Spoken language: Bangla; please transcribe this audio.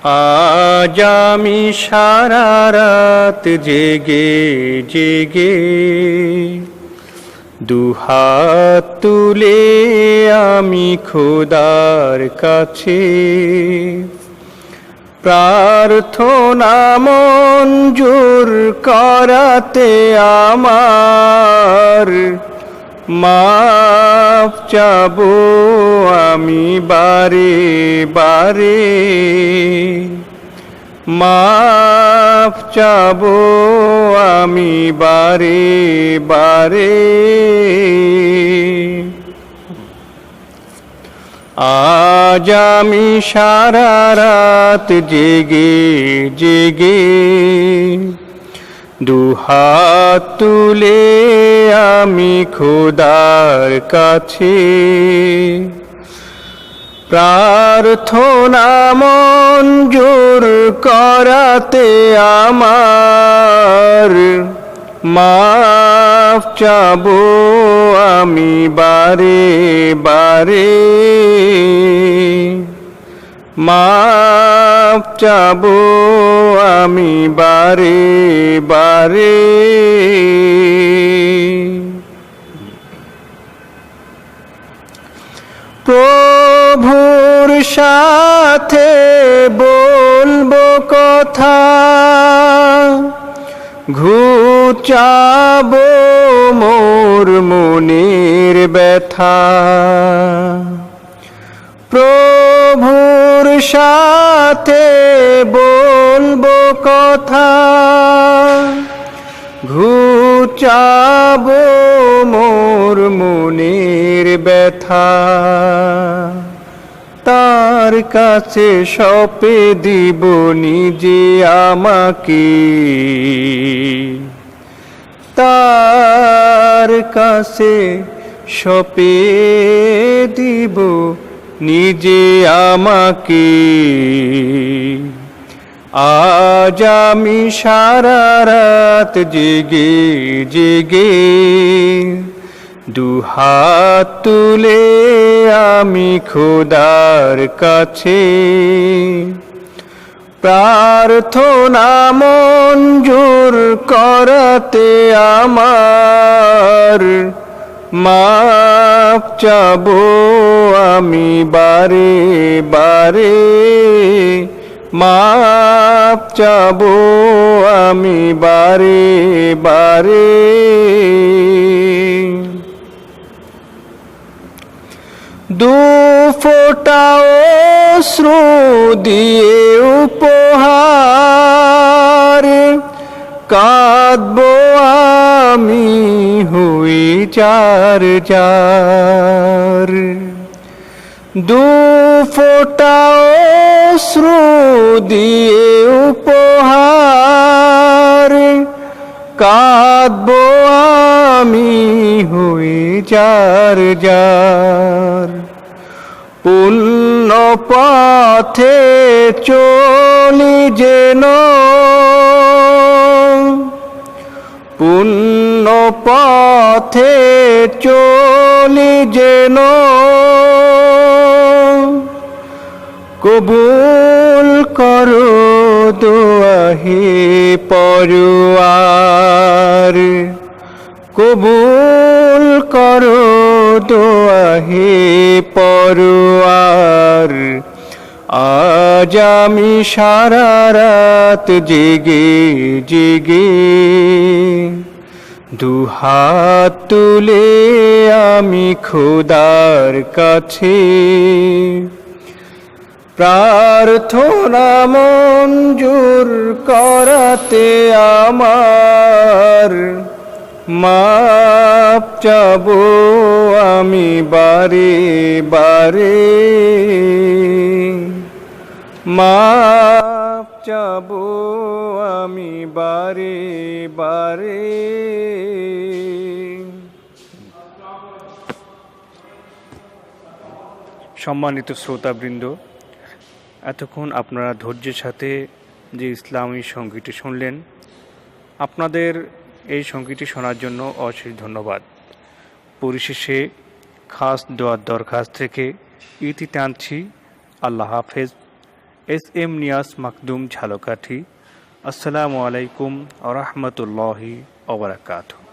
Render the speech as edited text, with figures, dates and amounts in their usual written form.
আজ আমি সারা রাত জেগে জেগে দুহাত তুলে আমি খোদার কাছে প্রার্থনা মঞ্জুর করাতে আমার মাফ চাবো আমি বারে বারে, মাফ চাবো আমি বারে বারে। আজ আমি সারা রাত জেগে জেগে দুহাত তুলে আমি খোদার কাছে প্রার্থনা মঞ্জুর করাতে আমার মাফ চাবো আমি বারে বারে, মাফ চাবো আমি বারে বারে। প্রভুর সাথে বলবো কথা, ঘুচাবো মোর মনের ব্যথা। প্রভুর সাথে বলবো কথা, ঘুচাবো মোর মনের ব্যথা। তার কাছে সঁপে দিব নিজে আমাকে, তার কাছে সঁপে দিব নিজে আমাকে। আজ আমি সারা রাত জেগে জেগে দুহাত তুলে আমি খোদার কাছে প্রার্থনা মঞ্জুর করাতে আমার মাফ চাবো আমি বারে বারে, মাফ চাবো আমি বারে বারে। দু ফোঁটা অশ্রু দিয়ে উপহার কাঁদবো আমি হই যার যার। দু ফোঁটা অশ্রু দিয়ে উপহার কাঁদবো আমি হই যার যার। পুণ্য পথে চলি যেন, পুণ্য পথে চলি যেন, কবুল করো দোয়া হে পরওয়ার, কবুল করো দোয়া হে পরওয়ার। আজ আমি সারা রাত জেগে জেগে দুহাত তুলে আমি খোদার কাছে প্রার্থনা মঞ্জুর করাতে আমার মাফ চাবো আমি বারে বারে, মাফ চাবো আমি বারে বারে। সম্মানিত শ্রোতাবৃন্দ, এতক্ষণ আপনারা ধৈর্যের সাথে যে ইসলামী সঙ্গীতটি শুনলেন, আপনাদের এই সঙ্গীতটি শোনার জন্য অশেষ ধন্যবাদ। পরিশেষে খাস দোয়ার দরখাস্ত থেকে ইতি টানছি। আল্লাহ হাফেজ। SM নিয়াজ মাকদুম ঝালকাঠি। আসসালামু আলাইকুম ওয়া রাহমাতুল্লাহি ওয়া বারাকাতুহু।